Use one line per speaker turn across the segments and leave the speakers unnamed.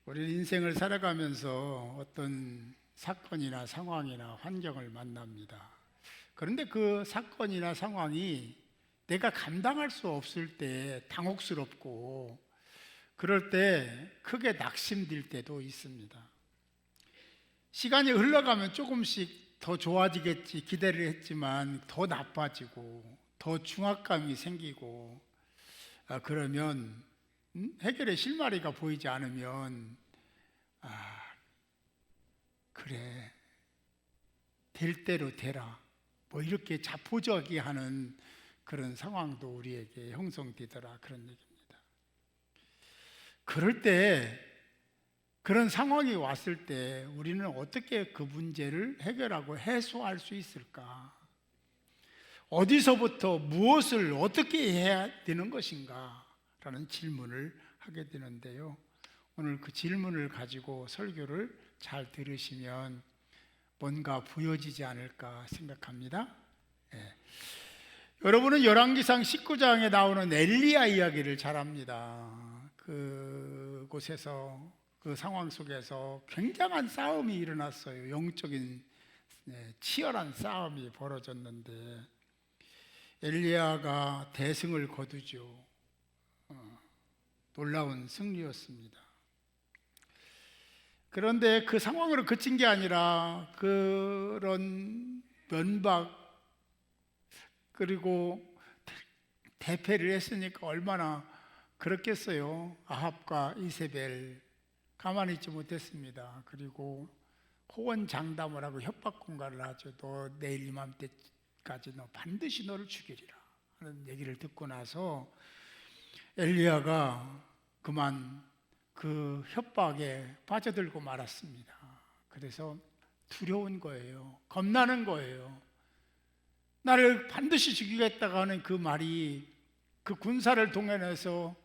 우리 인생을 살아가면서 어떤 사건이나 상황이나 환경을 만납니다. 그런데 그 사건이나 상황이 내가 감당할 수 없을 때 당혹스럽고 그럴 때 크게 낙심될 때도 있습니다. 시간이 흘러가면 조금씩 더 좋아지겠지 기대를 했지만 더 나빠지고 더 중압감이 생기고 그러면 해결의 실마리가 보이지 않으면 그래 될 대로 되라 뭐 이렇게 자포자기하는 그런 상황도 우리에게 형성되더라 그런 얘기입니다. 그럴 때 그런 상황이 왔을 때 우리는 어떻게 그 문제를 해결하고 해소할 수 있을까? 어디서부터 무엇을 어떻게 해야 되는 것인가? 라는 질문을 하게 되는데요. 오늘 그 질문을 가지고 설교를 잘 들으시면 뭔가 보여지지 않을까 생각합니다. 여러분은 열왕기상 19장에 나오는 엘리야 이야기를 잘 압니다. 그곳에서 그 상황 속에서 굉장한 싸움이 일어났어요. 영적인 치열한 싸움이 벌어졌는데 엘리야가 대승을 거두죠. 놀라운 승리였습니다. 그런데 그 상황으로 그친 게 아니라 그런 면박 그리고 대패를 했으니까 얼마나 그렇겠어요. 아합과 이세벨 가만히 있지 못했습니다. 그리고 호언장담을 하고 협박 공갈을 하죠. 너 내일 이맘때까지 너 반드시 너를 죽이리라 하는 얘기를 듣고 나서 엘리야가 그만 그 협박에 빠져들고 말았습니다. 그래서 두려운 거예요. 겁나는 거예요. 나를 반드시 죽이겠다고 하는 그 말이 그 군사를 동원해서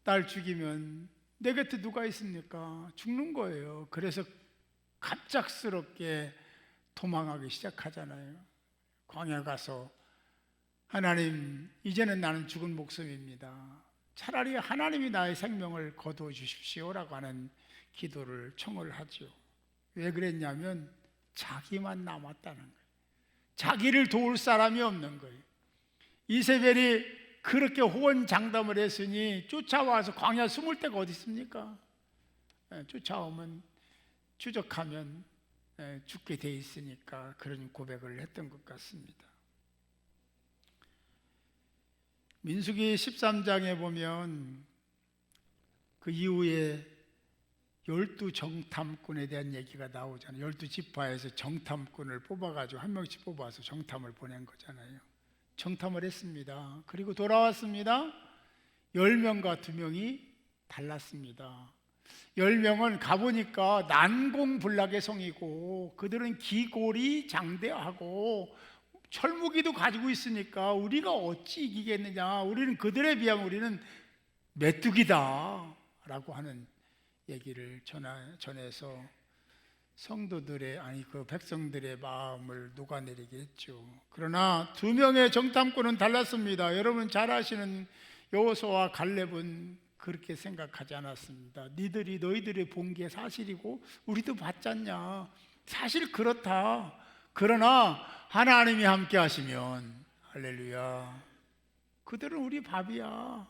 날 죽이면 내 곁에 누가 있습니까? 죽는 거예요. 그래서 갑작스럽게 도망하기 시작하잖아요. 광야 가서 하나님, 이제는 나는 죽은 목숨입니다. 차라리 하나님이 나의 생명을 거두어 주십시오라고 하는 기도를 청을 하죠. 왜 그랬냐면 자기만 남았다는 거예요. 자기를 도울 사람이 없는 거예요. 이세벨이 그렇게 호언장담을 했으니 쫓아와서 광야 숨을 데가 어디 있습니까? 쫓아오면 추적하면 죽게 돼 있으니까 그런 고백을 했던 것 같습니다. 민수기 13장에 보면 그 이후에 12 정탐꾼에 대한 얘기가 나오잖아요. 12지파에서 정탐꾼을 뽑아가지고 한 명씩 뽑아서 정탐을 보낸 거잖아요. 정탐을 했습니다. 그리고 돌아왔습니다. 10명과 2명이 달랐습니다. 10명은 가보니까 난공불락의 성이고 그들은 기골이 장대하고 철무기도 가지고 있으니까 우리가 어찌 이기겠느냐, 우리는 그들에 비하면 우리는 메뚜기다 라고 하는 얘기를 전해서 성도들의 그 백성들의 마음을 녹아내리게 했죠. 그러나 2명의 정탐꾼은 달랐습니다. 여러분 잘 아시는 여호수아와 갈렙은 그렇게 생각하지 않았습니다. 너희들이 본 게 사실이고 우리도 봤잖냐. 사실 그렇다. 그러나 하나님이 함께 하시면 할렐루야. 그들은 우리 밥이야.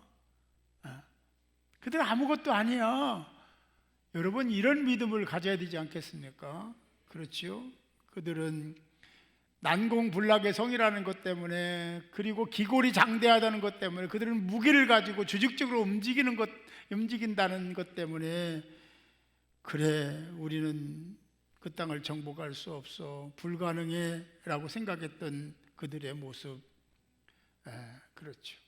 그들은 아무것도 아니야. 여러분 이런 믿음을 가져야 되지 않겠습니까? 그렇죠? 그들은 난공불락의 성이라는 것 때문에 그리고 기골이 장대하다는 것 때문에 그들은 무기를 가지고 조직적으로 움직인다는 것 때문에 그래 우리는 그 땅을 정복할 수 없어 불가능해 라고 생각했던 그들의 모습. 그렇죠.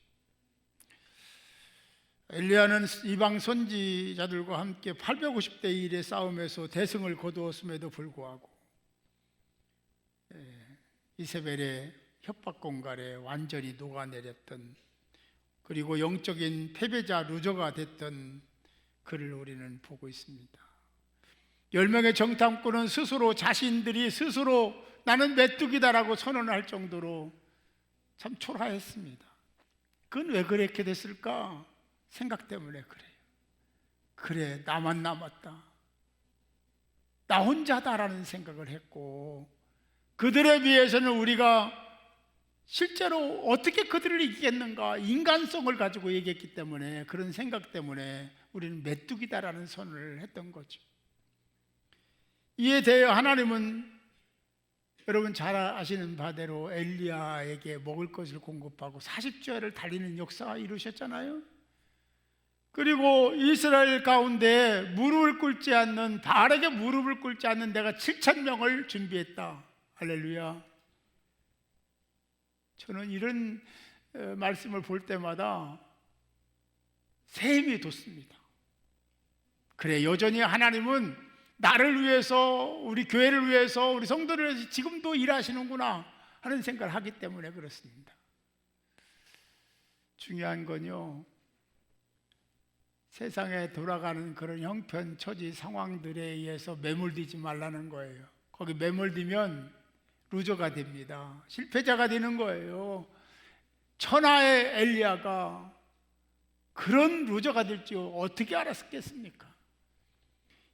엘리야는 이방 선지자들과 함께 850대 1의 싸움에서 대승을 거두었음에도 불구하고 이세벨의 협박 공갈에 완전히 녹아내렸던, 그리고 영적인 패배자 루저가 됐던 그를 우리는 보고 있습니다. 10명의 정탐꾼은 자신들이 스스로 나는 메뚜기다라고 선언할 정도로 참 초라했습니다. 그건 왜 그렇게 됐을까? 생각 때문에 그래요. 그래 나만 남았다. 나 혼자다라는 생각을 했고, 그들에 비해서는 우리가 실제로 어떻게 그들을 이기겠는가, 인간성을 가지고 얘기했기 때문에, 그런 생각 때문에 우리는 메뚜기다라는 선언을 했던 거죠. 이에 대해 하나님은 여러분 잘 아시는 바대로 엘리야에게 먹을 것을 공급하고 40주야를 달리는 역사가 이루셨잖아요. 그리고 이스라엘 가운데 무릎을 꿇지 않는, 바알에게 무릎을 꿇지 않는 내가 7,000명을 준비했다. 할렐루야. 저는 이런 말씀을 볼 때마다 새 힘이 돋습니다. 그래, 여전히 하나님은 나를 위해서, 우리 교회를 위해서, 우리 성도를 위해서 지금도 일하시는구나 하는 생각을 하기 때문에 그렇습니다. 중요한 건요, 세상에 돌아가는 그런 형편처지 상황들에 의해서 매몰되지 말라는 거예요. 거기 매몰되면 루저가 됩니다. 실패자가 되는 거예요. 천하의 엘리야가 그런 루저가 될 줄 어떻게 알았겠습니까?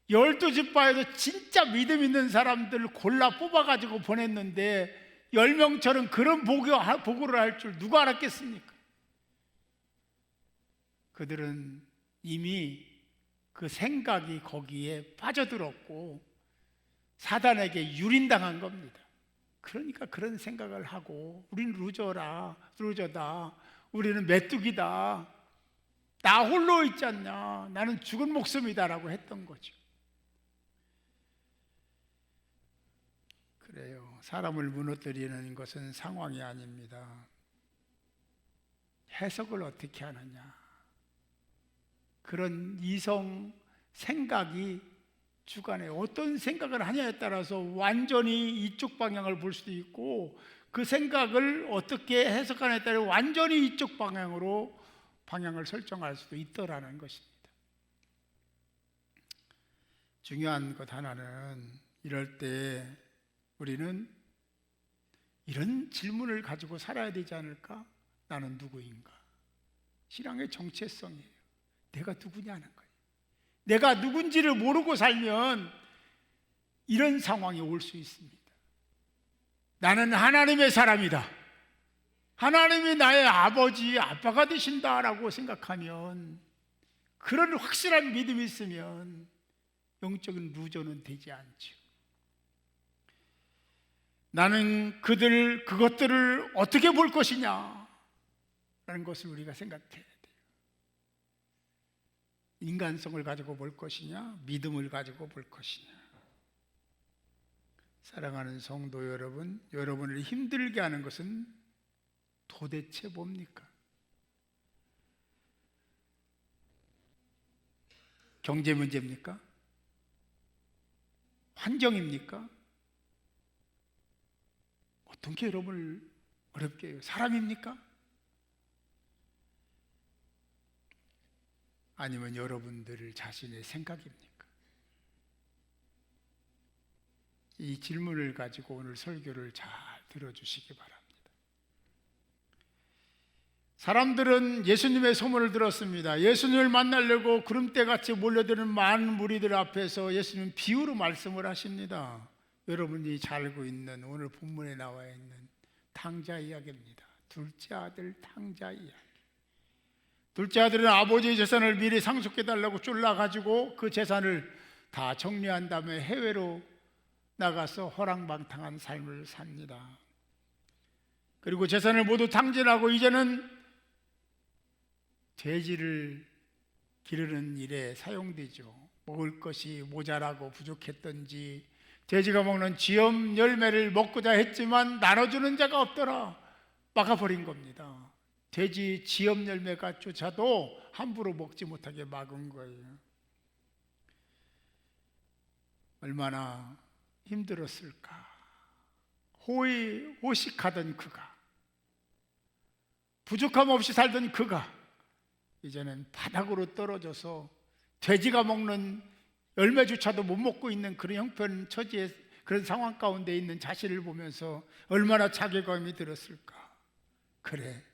12지파에서 진짜 믿음 있는 사람들을 골라 뽑아가지고 보냈는데 10명처럼 그런 보고를 할 줄 누가 알았겠습니까? 그들은 이미 그 생각이 거기에 빠져들었고 사단에게 유린당한 겁니다. 그러니까 그런 생각을 하고, 우리는 루저다, 우리는 메뚜기다, 나 홀로 있지 않냐, 나는 죽은 목숨이다라고 했던 거죠. 그래요. 사람을 무너뜨리는 것은 상황이 아닙니다. 해석을 어떻게 하느냐, 그런 이성 생각이 주관해. 어떤 생각을 하냐에 따라서 완전히 이쪽 방향을 볼 수도 있고, 그 생각을 어떻게 해석하냐에 따라 완전히 이쪽 방향으로 방향을 설정할 수도 있더라는 것입니다. 중요한 것 하나는, 이럴 때 우리는 이런 질문을 가지고 살아야 되지 않을까? 나는 누구인가? 신앙의 정체성이에요. 내가 누구냐는 거예요. 내가 누군지를 모르고 살면 이런 상황이 올 수 있습니다. 나는 하나님의 사람이다, 하나님이 나의 아버지, 아빠가 되신다라고 생각하면, 그런 확실한 믿음이 있으면 영적인 루저는 되지 않죠. 나는 그것들을 어떻게 볼 것이냐 라는 것을 우리가 생각해야 돼요. 인간성을 가지고 볼 것이냐, 믿음을 가지고 볼 것이냐. 사랑하는 성도 여러분, 여러분을 힘들게 하는 것은 도대체 뭡니까? 경제 문제입니까? 환경입니까? 어떤 게 여러분을 어렵게 해요? 사람입니까? 아니면 여러분들 자신의 생각입니까? 이 질문을 가지고 오늘 설교를 잘 들어주시기 바랍니다. 사람들은 예수님의 소문을 들었습니다. 예수님을 만나려고 구름대같이 몰려드는 많은 무리들 앞에서 예수님은 비유로 말씀을 하십니다. 여러분이 잘 알고 있는 오늘 본문에 나와 있는 탕자 이야기입니다. 둘째 아들 탕자 이야기. 둘째 아들은 아버지의 재산을 미리 상속해달라고 쫄라가지고 그 재산을 다 정리한 다음에 해외로 나가서 허랑방탕한 삶을 삽니다. 그리고 재산을 모두 탕진하고 이제는 돼지를 기르는 일에 사용되죠. 먹을 것이 모자라고 부족했던지 돼지가 먹는 쥐염 열매를 먹고자 했지만 나눠주는 자가 없더라 막아버린 겁니다. 돼지 쥐염 열매가 쫓아도 함부로 먹지 못하게 막은 거예요. 얼마나 힘들었을까. 호식하던 그가, 부족함 없이 살던 그가 이제는 바닥으로 떨어져서 돼지가 먹는 열매조차도 못 먹고 있는 그런 형편처지의 그런 상황 가운데 있는 자신을 보면서 얼마나 자괴감이 들었을까. 그래,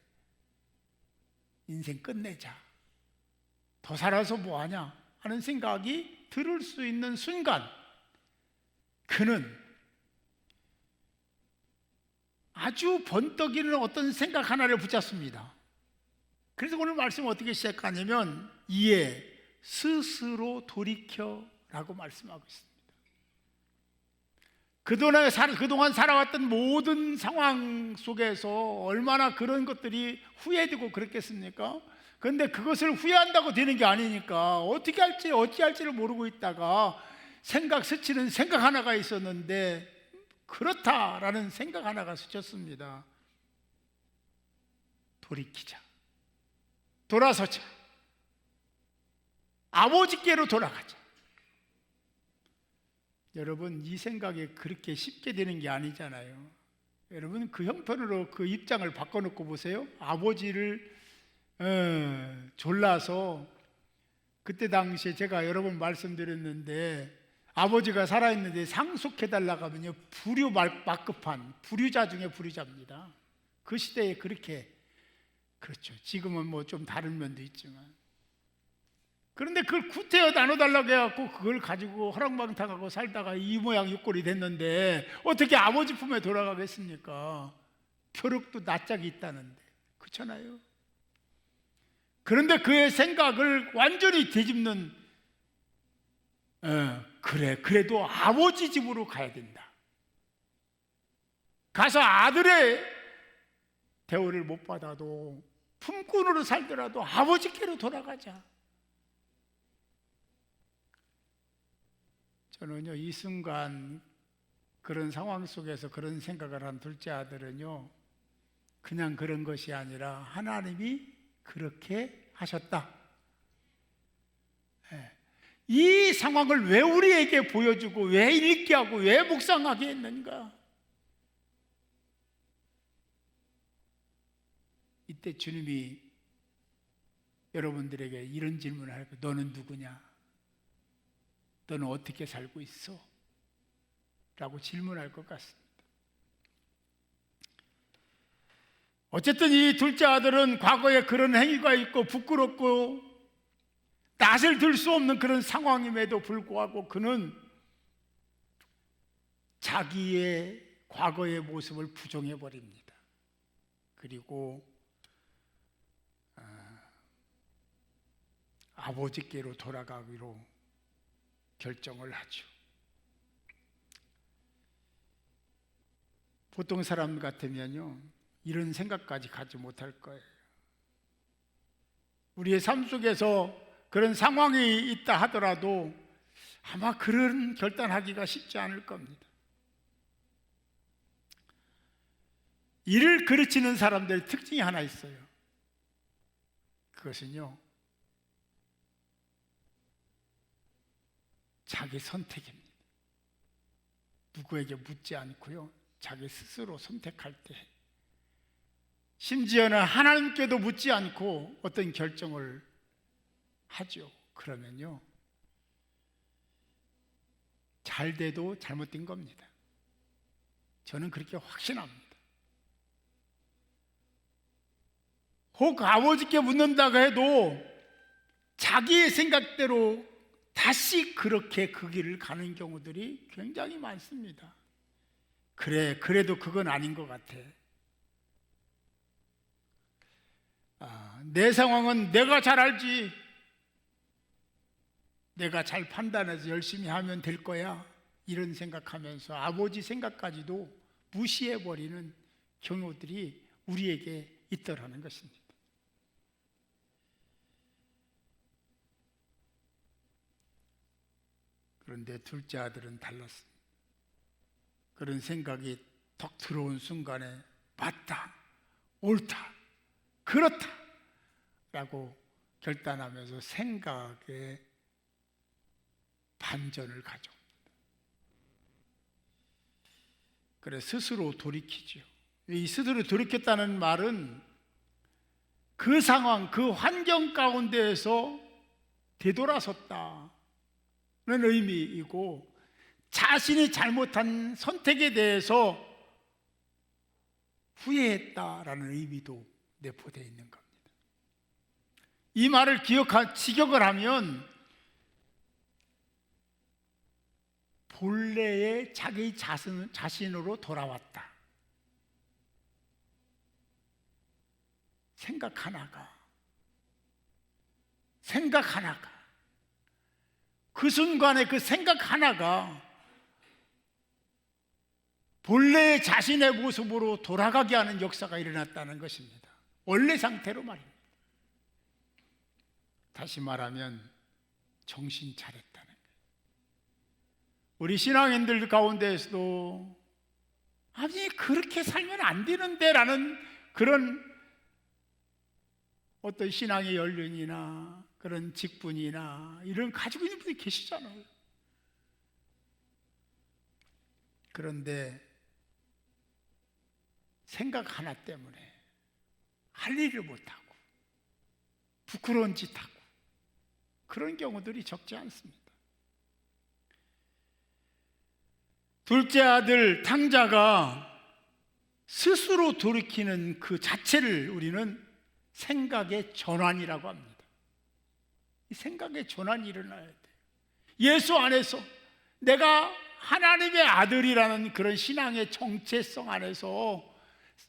인생 끝내자, 더 살아서 뭐하냐 하는 생각이 들을 수 있는 순간, 그는 아주 번떡이는 어떤 생각 하나를 붙잡습니다. 그래서 오늘 말씀 어떻게 시작하냐면 이에 스스로 돌이켜라고 말씀하고 있습니다. 그동안 살아왔던 모든 상황 속에서 얼마나 그런 것들이 후회되고 그랬겠습니까? 그런데 그것을 후회한다고 되는 게 아니니까 어찌할지를 모르고 있다가 스치는 생각 하나가 있었는데 그렇다라는 생각 하나가 스쳤습니다. 돌이키자, 돌아서자, 아버지께로 돌아가자. 여러분, 이 생각이 그렇게 쉽게 되는 게 아니잖아요. 여러분, 그 형편으로 그 입장을 바꿔놓고 보세요. 아버지를 졸라서, 그때 당시에 제가 여러 번 말씀드렸는데 아버지가 살아있는데 상속해달라고 하면요, 막급한 불효자 중에 불효자입니다. 그 시대에 그렇게, 그렇죠. 지금은 뭐 좀 다른 면도 있지만, 그런데 그걸 구태여 나눠달라고 해갖고 그걸 가지고 허랑방탕하고 살다가 이 모양 이 꼴이 됐는데 어떻게 아버지 품에 돌아가겠습니까? 표력도 낯짝이 있다는데, 그렇잖아요. 그런데 그의 생각을 완전히 뒤집는, 그래도 아버지 집으로 가야 된다. 가서 아들의 대우를 못 받아도 품꾼으로 살더라도 아버지께로 돌아가자. 저는요, 이 순간 그런 상황 속에서 그런 생각을 한 둘째 아들은요, 그냥 그런 것이 아니라 하나님이 그렇게 하셨다. 이 상황을 왜 우리에게 보여주고 왜 읽게 하고 왜 묵상하게 했는가? 이때 주님이 여러분들에게 이런 질문을 할 거예요. 너는 누구냐? 너는 어떻게 살고 있어? 라고 질문할 것 같습니다. 어쨌든 이 둘째 아들은 과거에 그런 행위가 있고 부끄럽고 낯을 들 수 없는 그런 상황임에도 불구하고 그는 자기의 과거의 모습을 부정해 버립니다. 그리고 아버지께로 돌아가기로 결정을 하죠. 보통 사람 같으면요, 이런 생각까지 가지 못할 거예요. 우리의 삶 속에서 그런 상황이 있다 하더라도 아마 그런 결단하기가 쉽지 않을 겁니다. 이를 그르치는 사람들의 특징이 하나 있어요. 그것은요, 자기 선택입니다. 누구에게 묻지 않고요, 자기 스스로 선택할 때, 심지어는 하나님께도 묻지 않고 어떤 결정을 하죠. 그러면요, 잘 돼도 잘못된 겁니다. 저는 그렇게 확신합니다. 혹 아버지께 묻는다고 해도 자기의 생각대로 다시 그렇게 그 길을 가는 경우들이 굉장히 많습니다. 그래도 그건 아닌 것 같아. 내 상황은 내가 잘 알지. 내가 잘 판단해서 열심히 하면 될 거야. 이런 생각하면서 아버지 생각까지도 무시해버리는 경우들이 우리에게 있더라는 것입니다. 그런데 둘째 아들은 달랐습니다. 그런 생각이 턱 들어온 순간에 맞다, 옳다, 그렇다 라고 결단하면서 생각에 반전을 가져옵니다. 그래 스스로 돌이키죠. 이 스스로 돌이켰다는 말은 그 상황, 그 환경 가운데에서 되돌아섰다는 의미이고, 자신이 잘못한 선택에 대해서 후회했다라는 의미도 내포되어 있는 겁니다. 이 말을 직역을 하면 본래의 자기 자신으로 돌아왔다. 생각 하나가 그 순간에 그 생각 하나가 본래의 자신의 모습으로 돌아가게 하는 역사가 일어났다는 것입니다. 원래 상태로 말입니다. 다시 말하면 정신 차렸다는 거예요. 우리 신앙인들 가운데에서도 아니 그렇게 살면 안 되는데 라는 그런 어떤 신앙의 연륜이나 그런 직분이나 이런 가지고 있는 분이 계시잖아요. 그런데 생각 하나 때문에 할 일을 못하고 부끄러운 짓 하고 그런 경우들이 적지 않습니다. 둘째 아들 탕자가 스스로 돌이키는 그 자체를 우리는 생각의 전환이라고 합니다. 이 생각의 전환이 일어나야 돼요. 예수 안에서 내가 하나님의 아들이라는 그런 신앙의 정체성 안에서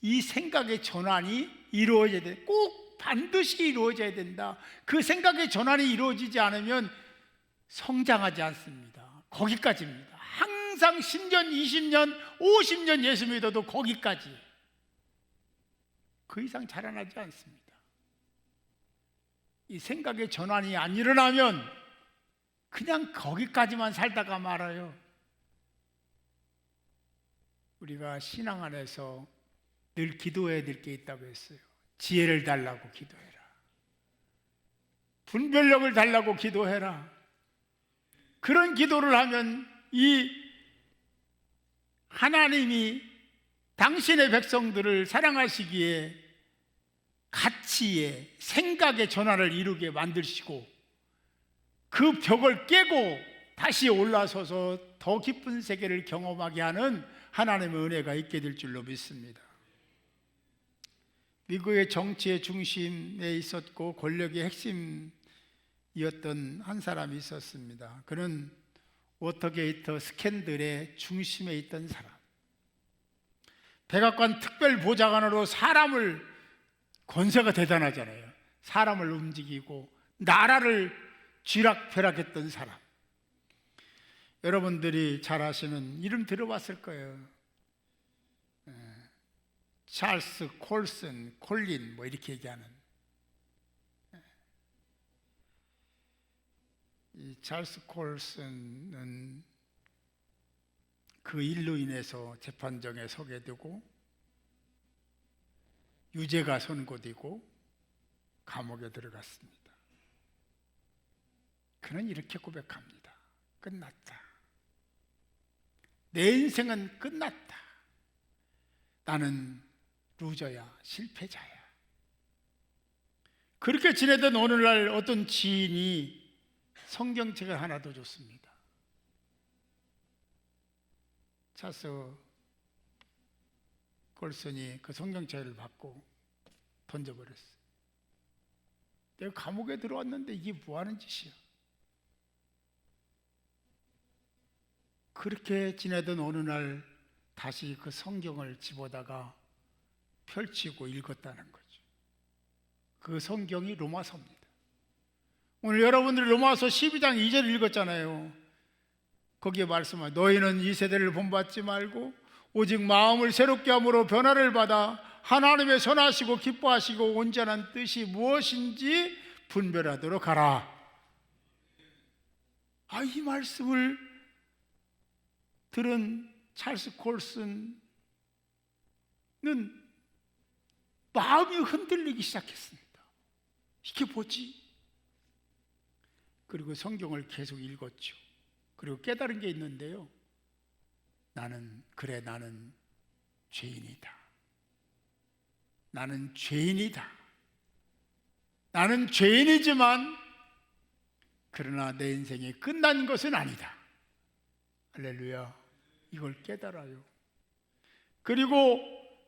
이 생각의 전환이 이루어져야 돼. 꼭 반드시 이루어져야 된다. 그 생각의 전환이 이루어지지 않으면 성장하지 않습니다. 거기까지입니다. 항상 10년, 20년, 50년 예수 믿어도 거기까지. 그 이상 자라나지 않습니다. 이 생각의 전환이 안 일어나면 그냥 거기까지만 살다가 말아요. 우리가 신앙 안에서 늘 기도해야 될 게 있다고 했어요. 지혜를 달라고 기도해라. 분별력을 달라고 기도해라. 그런 기도를 하면 이 하나님이 당신의 백성들을 사랑하시기에 가치의 생각의 전환을 이루게 만드시고 그 벽을 깨고 다시 올라서서 더 깊은 세계를 경험하게 하는 하나님의 은혜가 있게 될 줄로 믿습니다. 미국의 정치의 중심에 있었고 권력의 핵심이었던 한 사람이 있었습니다. 그는 워터게이트 스캔들의 중심에 있던 사람. 백악관 특별보좌관으로 사람을 권세가 대단하잖아요. 사람을 움직이고 나라를 쥐락펴락했던 사람. 여러분들이 잘 아시는 이름 들어봤을 거예요. 찰스 콜슨, 콜린 뭐 이렇게 얘기하는 이 찰스 콜슨은 그 일로 인해서 재판정에 서게 되고 유죄가 선고되고 감옥에 들어갔습니다. 그는 이렇게 고백합니다. 끝났다. 내 인생은 끝났다. 나는 루저야, 실패자야. 그렇게 지내던 어느 날 어떤 지인이 성경책을 하나 더 줬습니다. 찰스 콜슨이 그 성경책을 받고 던져버렸어요. 내가 감옥에 들어왔는데 이게 뭐 하는 짓이야? 그렇게 지내던 어느 날 다시 그 성경을 집어다가 펼치고 읽었다는 거죠. 그 성경이 로마서입니다. 오늘 여러분들이 로마서 12장 2절 읽었잖아요. 거기에 말씀하 너희는 이 세대를 본받지 말고 오직 마음을 새롭게 함으로 변화를 받아 하나님의 선하시고 기뻐하시고 온전한 뜻이 무엇인지 분별하도록 하라. 이 말씀을 들은 찰스 콜슨은 마음이 흔들리기 시작했습니다. 이게 뭐지? 그리고 성경을 계속 읽었죠. 그리고 깨달은 게 있는데요. 나는 죄인이다. 나는 죄인이다. 나는 죄인이지만 그러나 내 인생이 끝난 것은 아니다. 할렐루야. 이걸 깨달아요. 그리고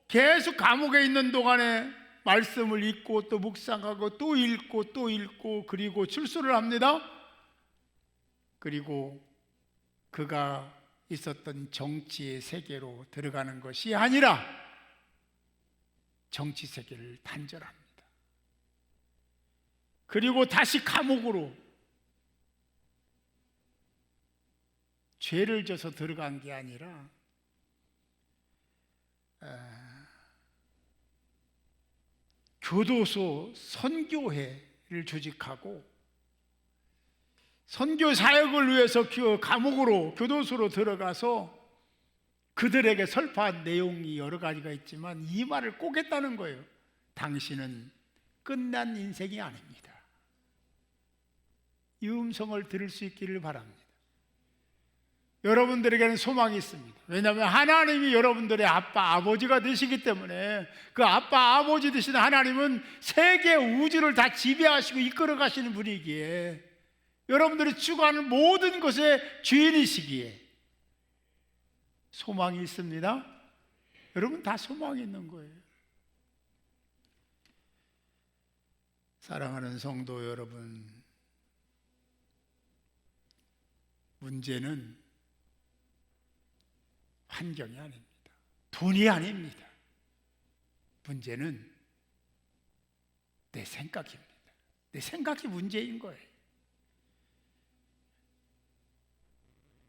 계속 감옥에 있는 동안에 말씀을 읽고 또 묵상하고 또 읽고 또 읽고 그리고 출소를 합니다. 그리고 그가 있었던 정치의 세계로 들어가는 것이 아니라 정치 세계를 단절합니다. 그리고 다시 감옥으로 죄를 져서 들어간 게 아니라 교도소 선교회를 조직하고 선교 사역을 위해서 감옥으로 교도소로 들어가서 그들에게 설파한 내용이 여러 가지가 있지만 이 말을 꼭 했다는 거예요. 당신은 끝난 인생이 아닙니다. 이 음성을 들을 수 있기를 바랍니다. 여러분들에게는 소망이 있습니다. 왜냐하면 하나님이 여러분들의 아빠, 아버지가 되시기 때문에 그 아빠, 아버지 되신 하나님은 세계 우주를 다 지배하시고 이끌어 가시는 분이기에 여러분들이 추구하는 모든 것의 주인이시기에 소망이 있습니다. 여러분 다 소망이 있는 거예요. 사랑하는 성도 여러분, 문제는 환경이 아닙니다. 돈이 아닙니다. 문제는 내 생각입니다. 내 생각이 문제인 거예요.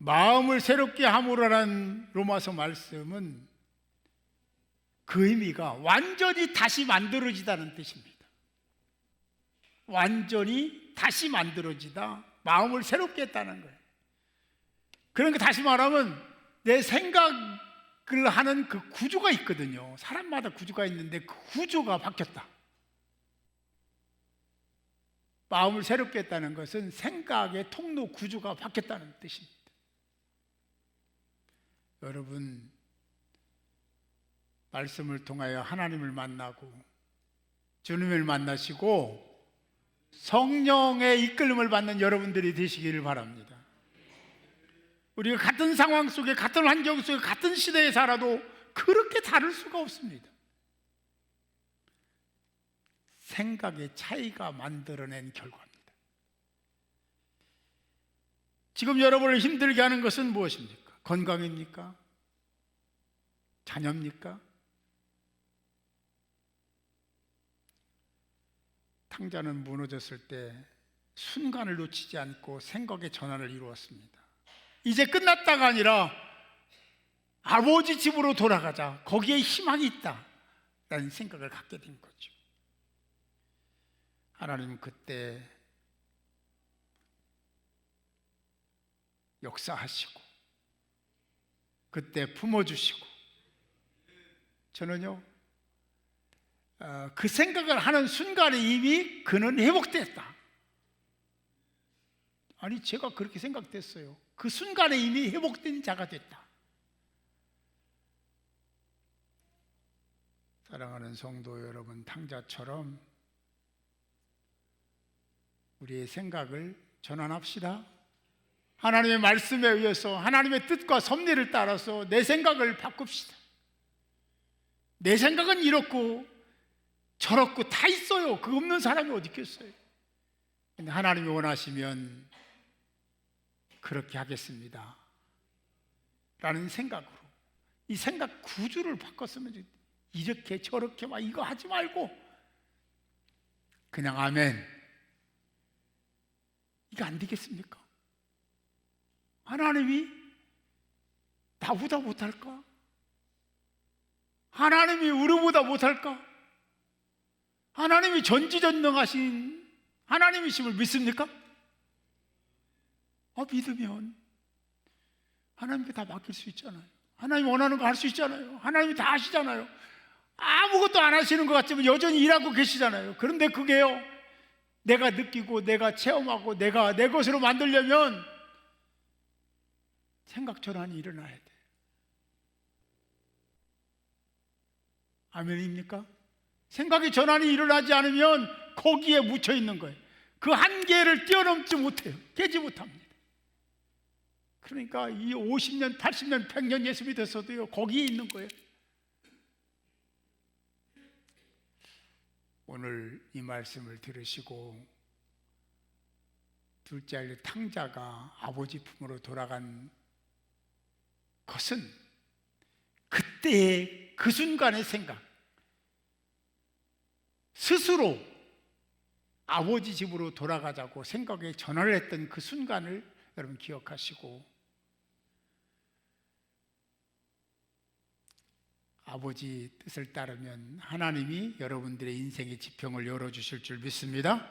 마음을 새롭게 함으로라는 로마서 말씀은 그 의미가 완전히 다시 만들어지다는 뜻입니다. 완전히 다시 만들어지다, 마음을 새롭게 했다는 거예요. 그러니까 다시 말하면 내 생각을 하는 그 구조가 있거든요. 사람마다 구조가 있는데 그 구조가 바뀌었다. 마음을 새롭게 했다는 것은 생각의 통로 구조가 바뀌었다는 뜻입니다. 여러분, 말씀을 통하여 하나님을 만나고 주님을 만나시고 성령의 이끌림을 받는 여러분들이 되시기를 바랍니다. 우리가 같은 상황 속에, 같은 환경 속에, 같은 시대에 살아도 그렇게 다를 수가 없습니다. 생각의 차이가 만들어낸 결과입니다. 지금 여러분을 힘들게 하는 것은 무엇입니까? 건강입니까? 자녀입니까? 탕자는 무너졌을 때 순간을 놓치지 않고 생각의 전환을 이루었습니다. 이제 끝났다가 아니라 아버지 집으로 돌아가자, 거기에 희망이 있다 라는 생각을 갖게 된 거죠. 하나님은 그때 역사하시고 그때 품어주시고, 저는요 그 생각을 하는 순간에 이미 그는 회복됐다. 아니, 제가 그렇게 생각됐어요. 그 순간에 이미 회복된 자가 됐다. 사랑하는 성도 여러분, 탕자처럼 우리의 생각을 전환합시다. 하나님의 말씀에 의해서, 하나님의 뜻과 섭리를 따라서 내 생각을 바꿉시다. 내 생각은 이렇고 저렇고 다 있어요. 그 없는 사람이 어디 있겠어요. 근데 하나님이 원하시면 그렇게 하겠습니다 라는 생각으로, 이 생각 구조를 바꿨으면, 이렇게 저렇게 막 이거 하지 말고 그냥 아멘, 이거 안 되겠습니까? 하나님이 나보다 못할까? 하나님이 우리보다 못할까? 하나님이 전지전능하신 하나님이심을 믿습니까? 믿으면 하나님께 다 맡길 수 있잖아요. 하나님 원하는 거 할 수 있잖아요. 하나님이 다 하시잖아요. 아무것도 안 하시는 것 같지만 여전히 일하고 계시잖아요. 그런데 그게요, 내가 느끼고 내가 체험하고 내가 내 것으로 만들려면 생각 전환이 일어나야 돼. 아멘입니까? 생각의 전환이 일어나지 않으면 거기에 묻혀 있는 거예요. 그 한계를 뛰어넘지 못해요. 깨지 못합니다. 그러니까 이 50년, 80년, 100년 예수 믿었어도요, 거기에 있는 거예요. 오늘 이 말씀을 들으시고 둘째 아들 탕자가 아버지 품으로 돌아간 그것은 그때의 그 순간의 생각, 스스로 아버지 집으로 돌아가자고 생각에 전화를 했던 그 순간을 여러분 기억하시고, 아버지 뜻을 따르면 하나님이 여러분들의 인생의 지평을 열어주실 줄 믿습니다.